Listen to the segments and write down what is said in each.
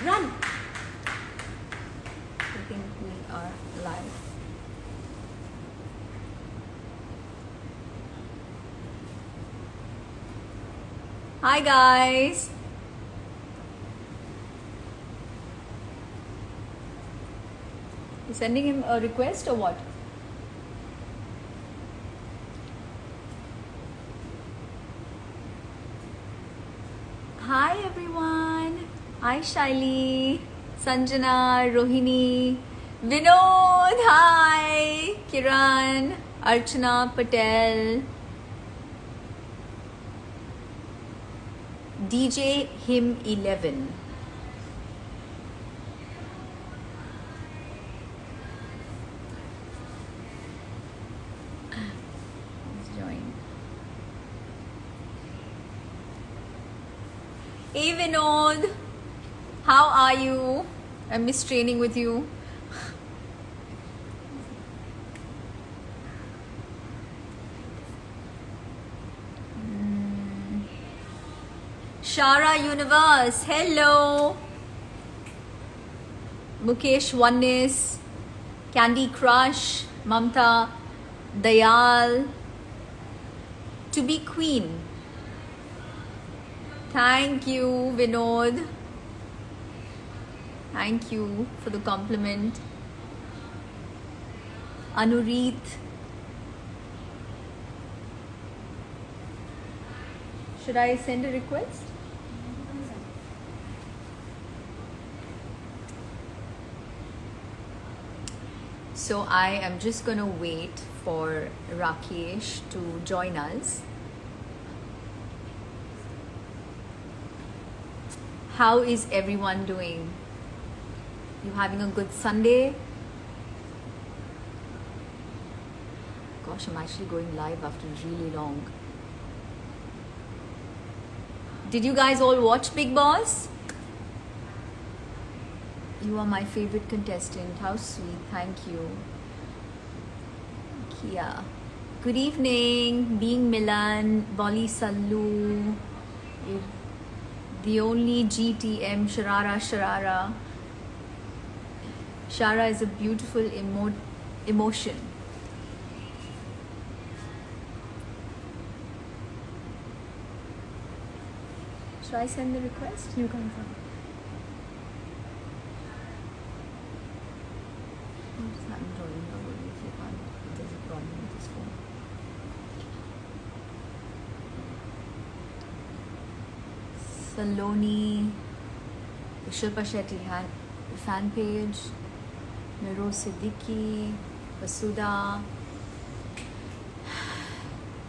Run! I think we are live. Hi guys! You sending him a request or what? Hi everyone! Hi Shaili, Sanjana, Rohini, Vinod, hi! Kiran, Archana Patel, DJ Him 11. Let's join. Hey Vinod, how are you? I miss training with you. Shara Universe, hello. Mukesh Oneness, Candy Crush, Mamta, Dayal, To Be Queen. Thank you, Vinod. Thank you for the compliment. Anureet. Should I send a request? So I am just gonna wait for Rakesh to join us. How is everyone doing? You having a good Sunday? Gosh, I'm actually going live after really long. Did you guys all watch Big Boss? You are my favorite contestant. How sweet. Thank you. Kia. Good evening. Being Milan, Boli Sallu. The only GTM, Sharara Sharara. Shara is a beautiful emotion. Should I send the request? You confirm. I'm joining over if you can't. There's a problem with this phone. Saloni, the Shilpa Shetty fan page, Miro Siddiqui, Vasudha,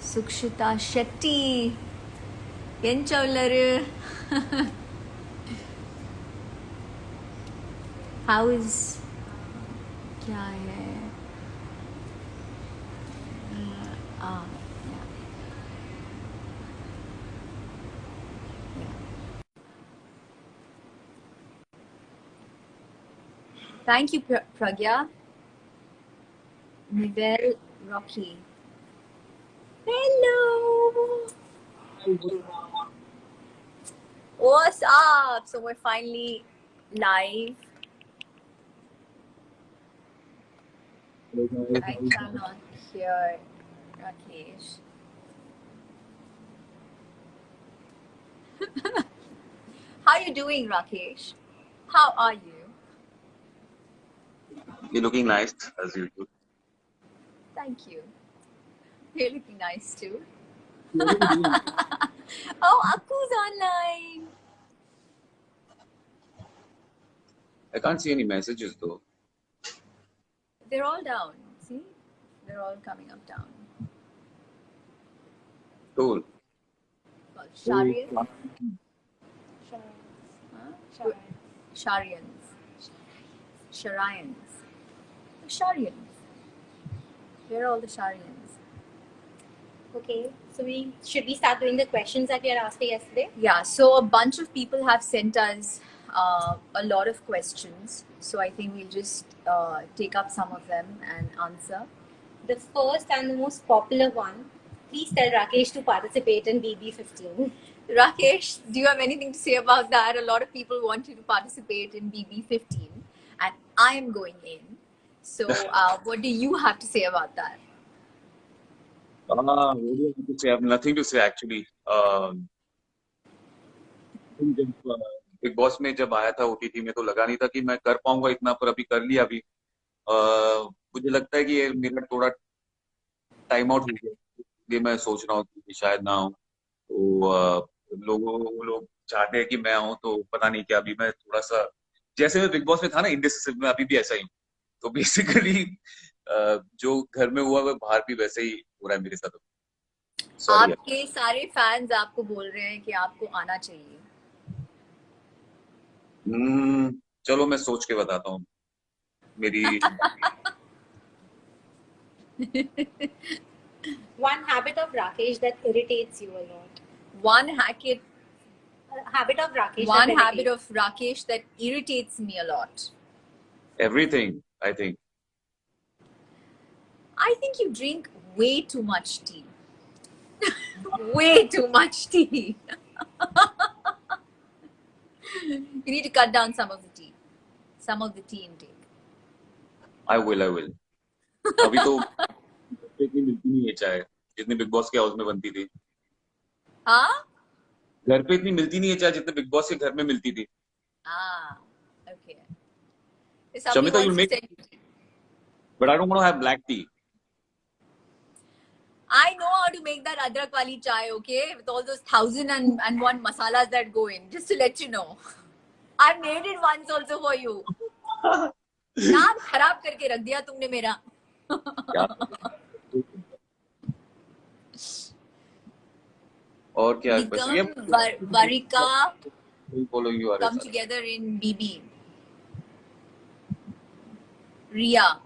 Sukshita Shetty, Yenchavallaru. How is क्या है yeah. Thank you, Pragya. Nivel Rocky. Hello. What's up? So we're finally live. I cannot hear Rakesh. How are you doing, Rakesh? How are you? You're looking nice as usual. Thank you. You're looking nice too. Oh, Akku's online. I can't see any messages though. They're all down. See? They're all coming up down. Cool. Well, Sharians? Sharians. Sharians. Sharians. Sharians. Where are all the Sharians? Okay, so should we start doing the questions that we had asked yesterday? Yeah, so a bunch of people have sent us a lot of questions. So I think we'll just take up some of them and answer. The first and the most popular one, please tell Rakesh to participate in BB15. Rakesh, do you have anything to say about that? A lot of people want you to participate in BB15, and I am going in. So, what do you have to say about that? What do you have to say? I have nothing to say actually. जब big boss में जब आया था OTT में तो लगा नहीं था कि मैं कर पाऊंगा इतना, पर अभी कर लिया अभी। मुझे लगता है कि ये मेरा थोड़ा टाइम आउट हो गया, ये मैं सोच रहा हूँ कि शायद ना हो। तो वो लोग चाहते हैं कि मैं आऊँ, तो पता नहीं क्या अभी मैं थोड़ा सा, जैसे मैं बिग बॉस में था ना इंडिसिसिव, में अभी भी ऐसा ही हूँ। तो बेसिकली जो घर में हुआ वो बाहर भी वैसे ही हो रहा है मेरे साथ। सॉरी। आपके सारे फैंस आपको बोल रहे हैं कि आपको आना चाहिए। चलो मैं सोच के बताता हूँ मेरी। One habit of Rakesh that irritates you a lot. One habit Habit of Rakesh. One that habit irritates. of Rakesh that irritates me a lot. Everything, I think. I think you drink way too much tea. Way too much tea. You need to cut down some of the tea. Some of the tea intake. I will. अभी तो इतनी मिलती नहीं है चाय जितनी big boss के house में बनती थी। हाँ? घर पे इतनी मिलती नहीं है चाय जितनी बिग बॉस के घर में मिलती थी। Ah, okay. Shamita, you'll make, but I don't want to have black tea. I know how to make that adrak wali chai, okay? With all those 1,001 masalas that go in. Just to let you know. I made it once also for you. नाम खराब करके रख दिया तुमने मेरा. और क्या? Nigam, Varika you come together in BB. Ria.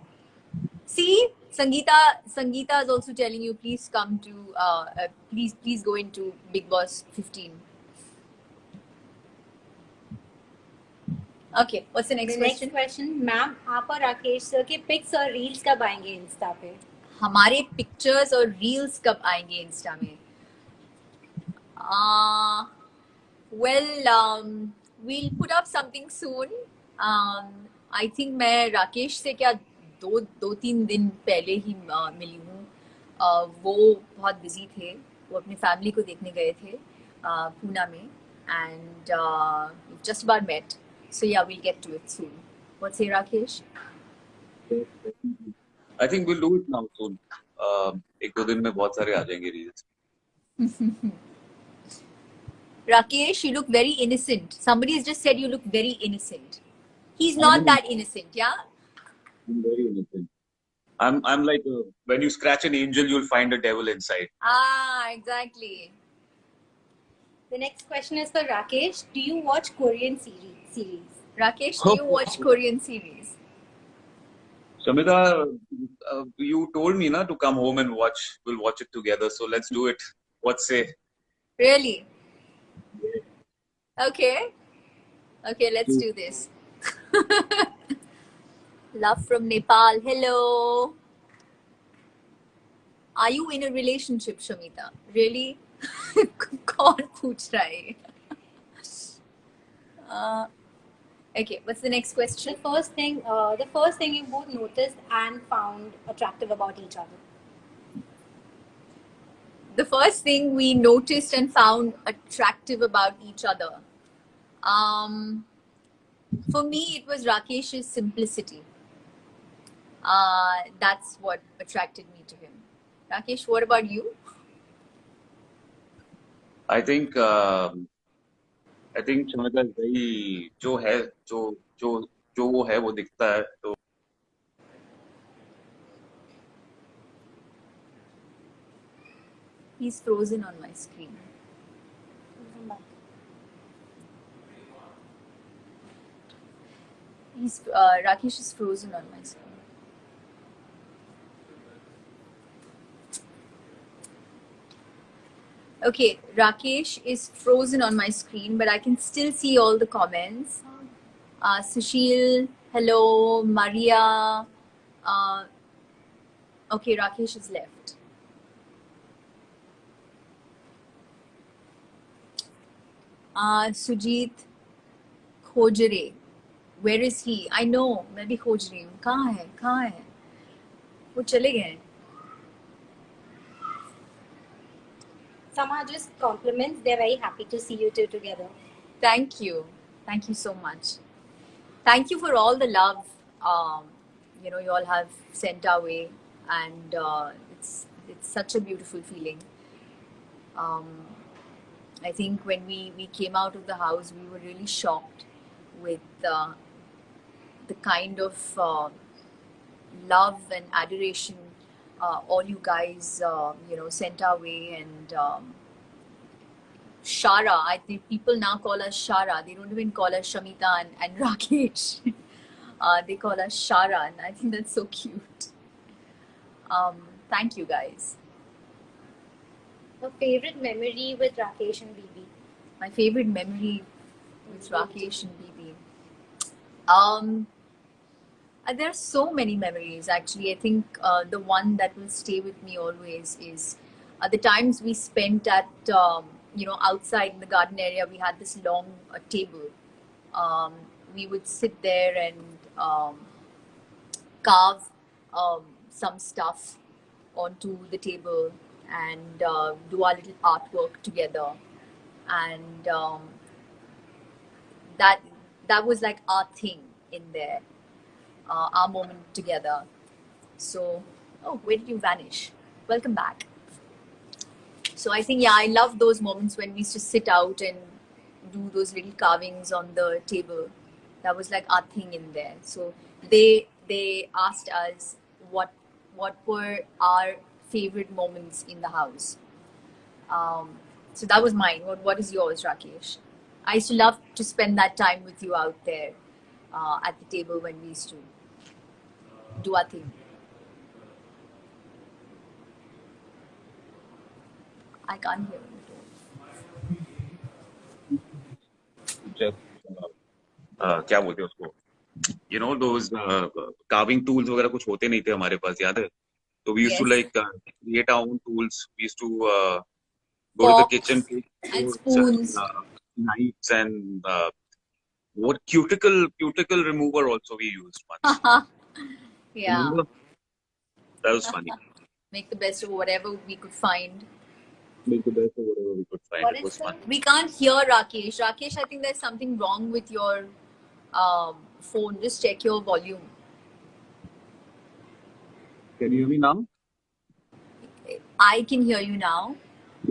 See, Sangeeta is also telling you, please come to, please go into Big Boss 15. Okay, what's the next question? Next question, ma'am, आप और राकेश सर के pics और reels कब आएंगे Insta पे? हमारे pictures और reels कब आएंगे इंस्टा में? Well, we'll put up something soon. I think मैं राकेश से क्या दो तीन दिन पहले ही मिली हूँ. वो बहुत बिजी थे, वो अपनी फैमिली को देखने गए थे पूना में, and we've just about met. So yeah, we'll get to it soon. What say, Rakesh? I think we'll do it now soon. एक दो दिन में बहुत सारे आ जाएंगे reels. Rakesh, you look very innocent. Somebody has just said you look very innocent. He's not that innocent, yeah? I'm very innocent. I'm like when you scratch an angel, you'll find a devil inside. Ah, exactly. The next question is for Rakesh. Do you watch Korean series? Rakesh, do you watch Korean series? Shamita, you told me na to come home and watch. We'll watch it together. So let's do it. What say? Really? Okay. Okay, let's do this. Love from Nepal. Hello. Are you in a relationship, Shamita? Really? कौन पूछ रहा है? Okay, what's the next question? The first thing you both noticed and found attractive about each other. The first thing we noticed and found attractive about each other. For me, it was Rakesh's simplicity. That's what attracted me to him. Rakesh, what about you? I think Shamita is very जो वो है वो दिखता है तो. He's frozen on my screen. Rakesh is frozen on my screen. Okay, Rakesh is frozen on my screen, but I can still see all the comments. Sushil, hello, Maria. Okay, Rakesh is left. Sujit खोजरे. Where is he? I know. मैं भी खोज रही हूँ. कहाँ है? वो चले गए. Somehow just compliments. They're very happy to see you two together. Thank you so much. Thank you for all the love you all have sent our way, and it's such a beautiful feeling. I think when we came out of the house, we were really shocked with the kind of love and adoration all you guys sent our way. And Shara, I think people now call us Shara. They don't even call us Shamita and Rakesh. They call us Shara, and I think that's so cute. Thank you guys. A favorite memory with Rakesh and Bibi? My favorite memory with Rakesh and Bibi. There are so many memories, actually. I think the one that will stay with me always is the times we spent at outside in the garden area. We had this long table. We would sit there and carve some stuff onto the table and do our little artwork together. And that was like our thing in there, our moment together. So, oh, where did you vanish? Welcome back. So I think, yeah, I love those moments when we used to sit out and do those little carvings on the table. That was like our thing in there. So they asked us what were our favorite moments in the house. So that was mine. What is yours, Rakesh? I used to love to spend that time with you out there at the table when we used to do our thing. I can't hear you. Just क्या बोलते हैं उसको, those carving tools वगैरह कुछ होते नहीं थे हमारे पास, याद है? So we used to Yes. create our own tools. We used to go to the kitchen, and spoons. knives, and what cuticle remover also we used once. Yeah. Remember? That was funny. Make the best of whatever we could find. Make the best of whatever we could find. What It is was fun. We can't hear Rakesh. Rakesh, I think there's something wrong with your phone. Just check your volume. Can you hear me now? I can hear you now.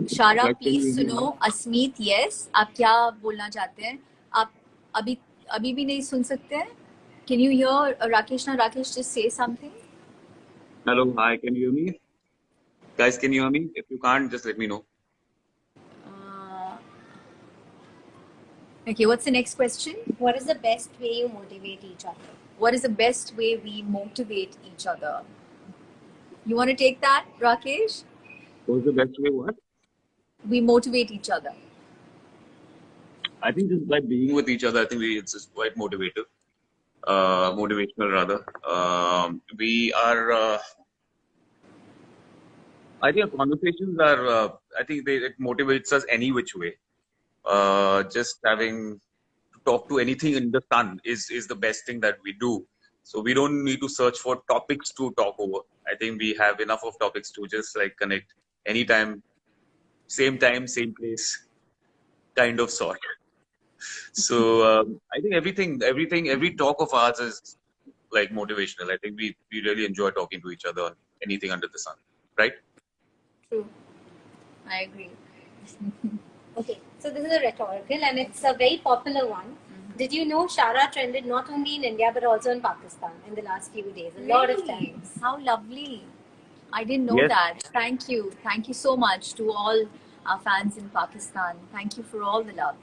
Shara, Like, can please you hear me सुनो. now? Asmeet, yes. आप क्या बोलना चाहते हैं? आप अभी भी नहीं सुन सकते हैं? Can you hear Rakesh? Now, Rakesh, just say something. Hello, hi. Can you hear me? Guys, can you hear me? If you can't, just let me know. Okay, what's the next question? What is the best way you motivate each other? What is the best way we motivate each other? You want to take that, Rakesh? What's the best way? What? We motivate each other. I think just by being with each other, I think it's just quite motivative. Motivational rather. We are. I think our conversations are. I think it motivates us any which way. Just having to talk to anything in the sun is the best thing that we do. So we don't need to search for topics to talk over. I think we have enough of topics to just like connect anytime, same place, kind of sort. So I think every talk of ours is like motivational. I think we really enjoy talking to each other on anything under the sun, right? True. I agree. Okay, so this is a rhetorical and it's a very popular one. Did you know Shara trended not only in India but also in Pakistan in the last few days? A lot of times. How lovely. I didn't know Yes. that. Thank you. Thank you so much to all our fans in Pakistan. Thank you for all the love.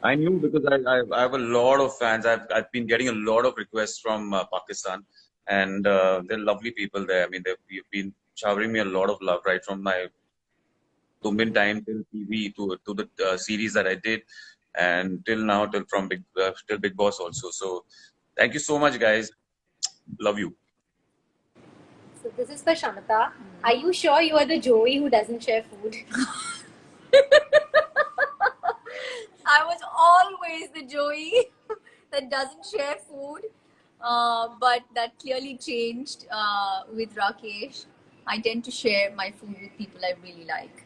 I knew because I have a lot of fans. I've been getting a lot of requests from Pakistan, and they're lovely people there. I mean, they've been showering me a lot of love right from my Tumbin time till TV to the series that I did, and till now till Big Boss also. So thank you so much, guys. Love you. So this is for Shamita. Are you sure you are the Joey who doesn't share food? I was always the Joey that doesn't share food. But that clearly changed with Rakesh. I tend to share my food with people I really like.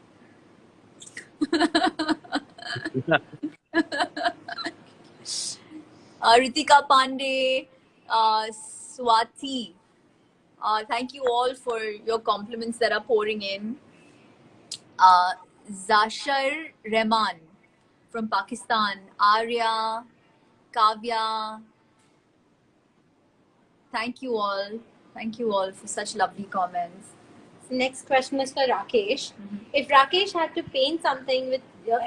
Ritika Pandey, Swati, thank you all for your compliments that are pouring in. Zashar Rehman from Pakistan, Arya, Kavya. Thank you all. Thank you all for such lovely comments. So next question is for Rakesh. If Rakesh had to paint something with,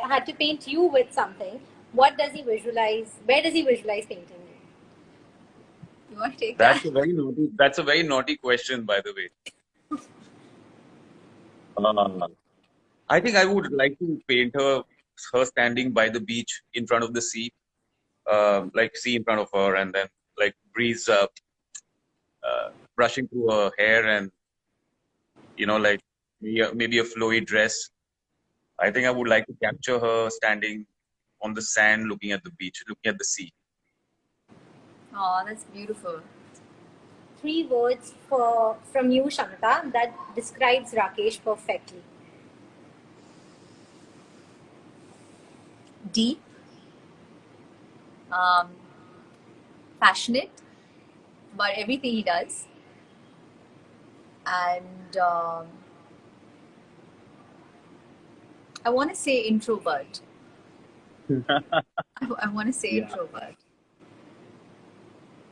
had to paint you with something, what does he visualize? Where does he visualize painting you? You want to take that? That's a very naughty question, by the way. I think I would like to paint her standing by the beach in front of the sea, like sea in front of her, and then like breeze brushing through her hair, and like maybe a flowy dress. I think I would like to capture her standing on the sand, looking at the beach, looking at the sea. Oh, that's beautiful. 3 words from you, Shamata, that describes Rakesh perfectly. Deep, passionate about everything he does, and I want to say introvert. I want to say introvert.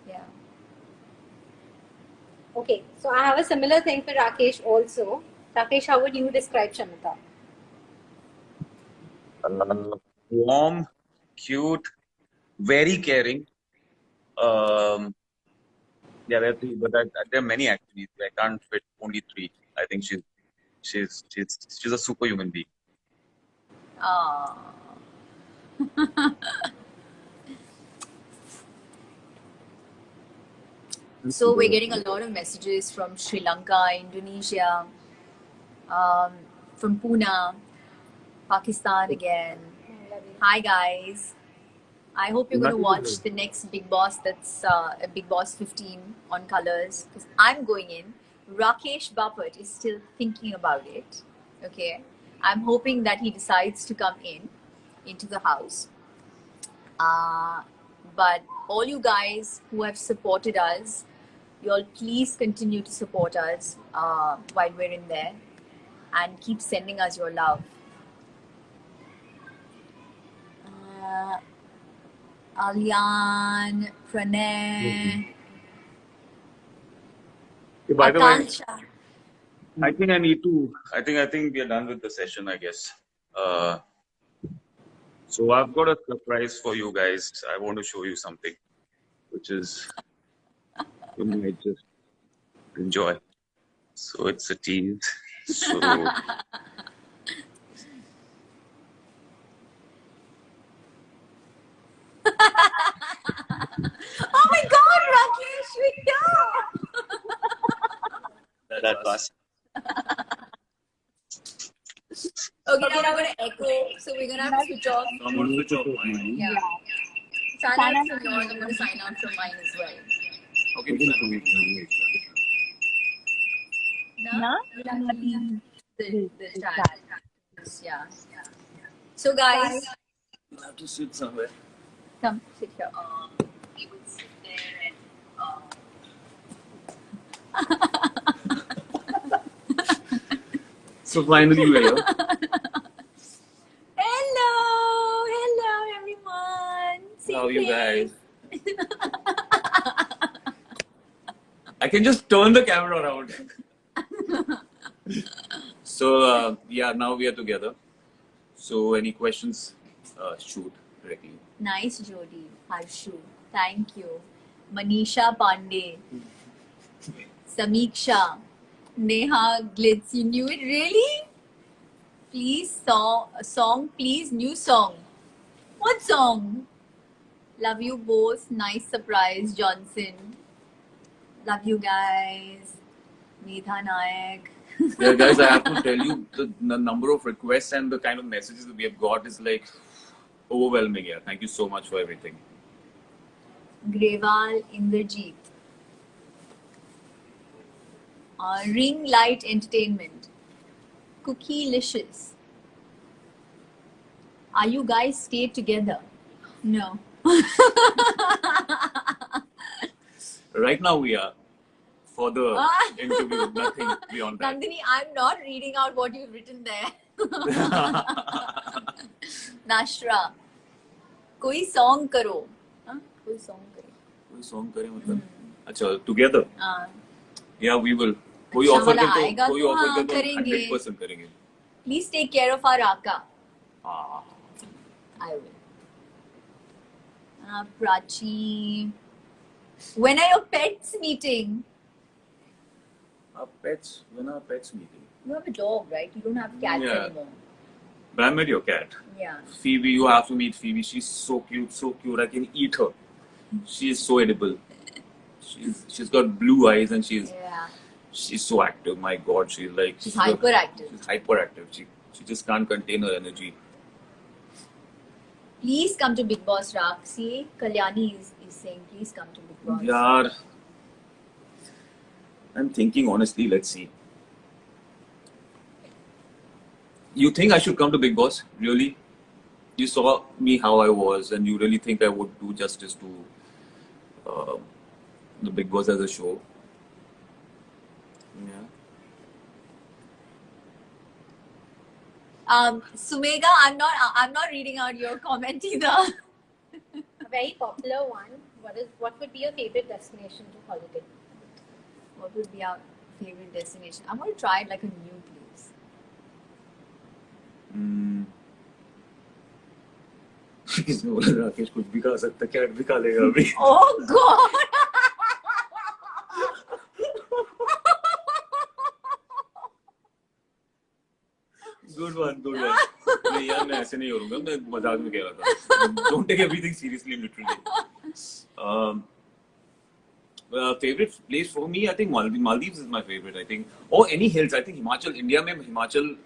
Yeah. Okay, so I have a similar thing for Rakesh also. Rakesh, how would you describe Shamata? Warm, cute, very caring. Yeah, there are 3, but there are many actually. I can't fit only 3. I think she's a superhuman being. So we're getting a lot of messages from Sri Lanka, Indonesia, from Pune, Pakistan again. Hi guys. I hope you're going to watch the next Big Boss, that's Big Boss 15 on Colors, because I'm going in. Rakesh Bapat is still thinking about it. Okay. I'm hoping that he decides to come into the house. But all you guys who have supported us, you all please continue to support us while we're in there, and keep sending us your love. Alyan, Pranay, By the way, Akansha. I think I need to. I think we are done with the session, I guess. So I've got a surprise for you guys. I want to show you something, which is you might just enjoy. So it's a tease. So Oh my God, Rakesh, you're here! that was. Okay, now we're gonna echo, so we're gonna have to switch off. I'm going to switch off mine. Yeah. Sign out from yours. I'm gonna sign out from mine as well. Okay. No? The chat. Yeah. So guys, I'll have to sit somewhere. come sit here. We will sit there and So finally you are here. Hello everyone. How are you guys? I can just turn the camera around. So yeah, now we are together. So any questions? Shoot directly. Nice, Jody. Harshu. Thank you. Manisha Pandey. Samiksha. Neha Glitz. You knew it? Really? Please, song, please. New song. What song? Love you both. Nice surprise, Johnson. Love you guys. Nidha Nayak. Yeah, guys, I have to tell you the number of requests and the kind of messages that we have got is like overwhelming. Yeah, thank you so much for everything. Grewal Inderjeet. Ring Light Entertainment. Cookielicious. Are you guys stay together? No. Right now we are for the Ah. interview, nothing beyond that. Nandini, I'm not reading out what you've written there. Nashra. कोई song करो. हाँ? कोई song करे. कोई song करें मतलब? अच्छा, together. हाँ. Yeah, we will. कोई अच्छा offer वाला कर आएगा कोई तो offer हाँ, कर तो करेंगे. 100% करेंगे. Please take care of our Aka. Ah. I will. Prachi. When are your pets meeting? Our pets, when are pets meeting? You have a dog, right? You don't have cats Yeah. anymore. But I met your cat. Yeah. Phoebe, you have to meet Phoebe. She's so cute, so cute. I can eat her. She is so edible. She's got blue eyes and Yeah. she's so active. My God, she's like She's hyperactive. She's hyperactive. She just can't contain her energy. Please come to Big Boss Rak. See, Kalyani is saying, please come to Big Boss. Yaar, I'm thinking honestly. Let's see. You think I should come to Big Boss? Really? You saw me how I was, and you really think I would do justice to the Big Boss as a show? Yeah. Sumega, I'm not reading out your comment either. A very popular one. What would be your favorite destination to holiday? What would be our favorite destination? I'm going to try like a new place. किसने बोला राकेश कुछ भी खा सकता, cat भी खा लेगा अभी. Oh God! Good one. नहीं यार, मैं ऐसे नहीं करूँगा, मैं मजाक में कह रहा था. Don't take everything seriously, literally. Favorite place for me, I think Maldives is my favorite. I think, or any hills. I think Himachal, India में Himachal,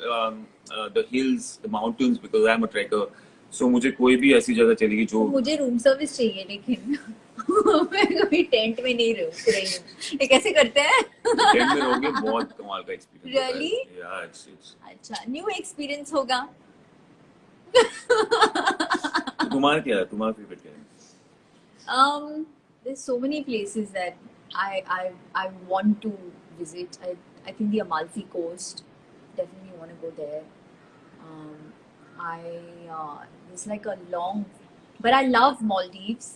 the hills, the mountains, because I am a trekker. So मुझे कोई भी ऐसी जगह चलेगी जो. मुझे room service चाहिए लेकिन मैं कभी टेंट में नहीं रुक रही हूँ. ये कैसे करते हैं? टेंट में रहोगे, बहुत कमाल का एक्सपीरियंस. Really? Yeah, it's. अच्छा, न्यू एक्सपीरियंस होगा. तुम्हारा क्या है? तुम्हारा फेवरेट क्या है? There's so many places that I want to visit. I think the Amalfi Coast, definitely want to go there. It's like a long, but I love Maldives.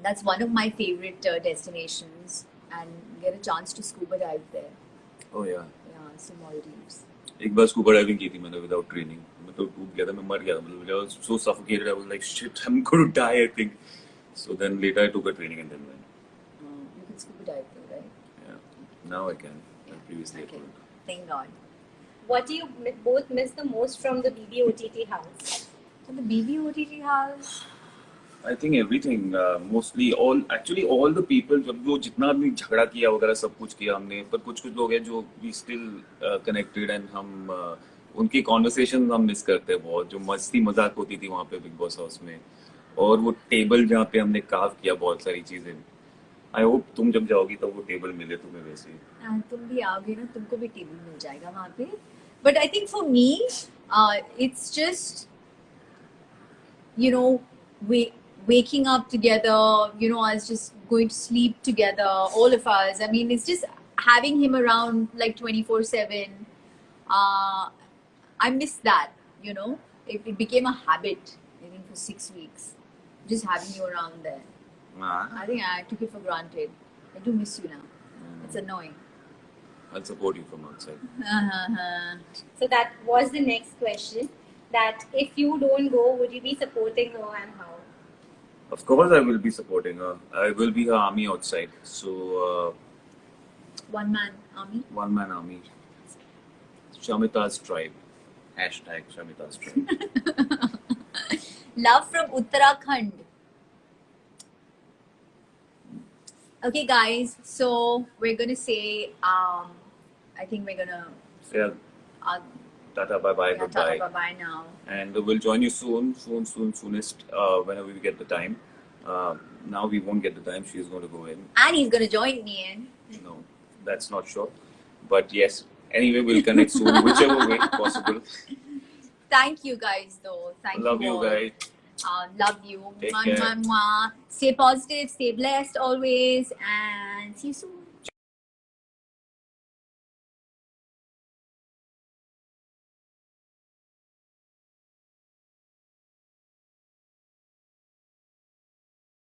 That's one of my favorite destinations, and get a chance to scuba dive there. Oh yeah. Yeah, so Maldives. एक बार scuba diving की थी मैंने without training. मैं तो डूब गया था, मैं मर गया था. मतलब I was so suffocated. I was like, shit, I'm going to die, I think. So then later I took a training and then went. You can scuba dive there, right? Yeah. Now I can. I previously I Okay. couldn't. Thank God. What do you both miss the most from the BBOTT house? So the BBOTT house. I think everything, mostly all the people, जब जो जितना भी झगड़ा किया वगैरह सब कुछ किया हमने, पर कुछ लोग हैं जो we still connected and हम उनकी conversation हम मिस करते हैं बहुत, जो मस्ती मजाक होती थी वहाँ पे बिग बॉस हाउस में, और वो टेबल जहाँ पे हमने कार्व किया बहुत सारी चीजें. आई होप तुम जब जाओगी तो वो टेबल मिले तुम्हें वैसे ही. तुम भी आओगे ना, तुमको भी टेबल मिल जाएगा वहाँ पे. But I think for me, it's just, you know, waking up together, you know, us just going to sleep together, all of us. I mean, it's just having him around like 24/7. I miss that, you know. It became a habit, I think, for 6 weeks, just having you around there. I think I took it for granted. I do miss you now. It's annoying. I'll support you from outside. So that was the next question. That if you don't go, would you be supporting her and how? Of course I will be supporting her. I will be her army outside. So One man army. one man army. Shamita's tribe. Hashtag Shamita's tribe. Love from Uttarakhand. Okay, guys. So we're gonna say, I think we're gonna Yeah. Tata, bye bye, Yeah, goodbye. bye bye now. And we'll join you soonest, whenever we get the time. Now we won't get the time. She's going to go in. And he's gonna join me in. No, that's not sure. But yes, anyway, we'll connect soon, whichever way possible. Thank you guys, though. Thank Love you you all. guys. Love you. Take Mwah, care. mwah, mwah. Stay positive, stay blessed always, and see you soon.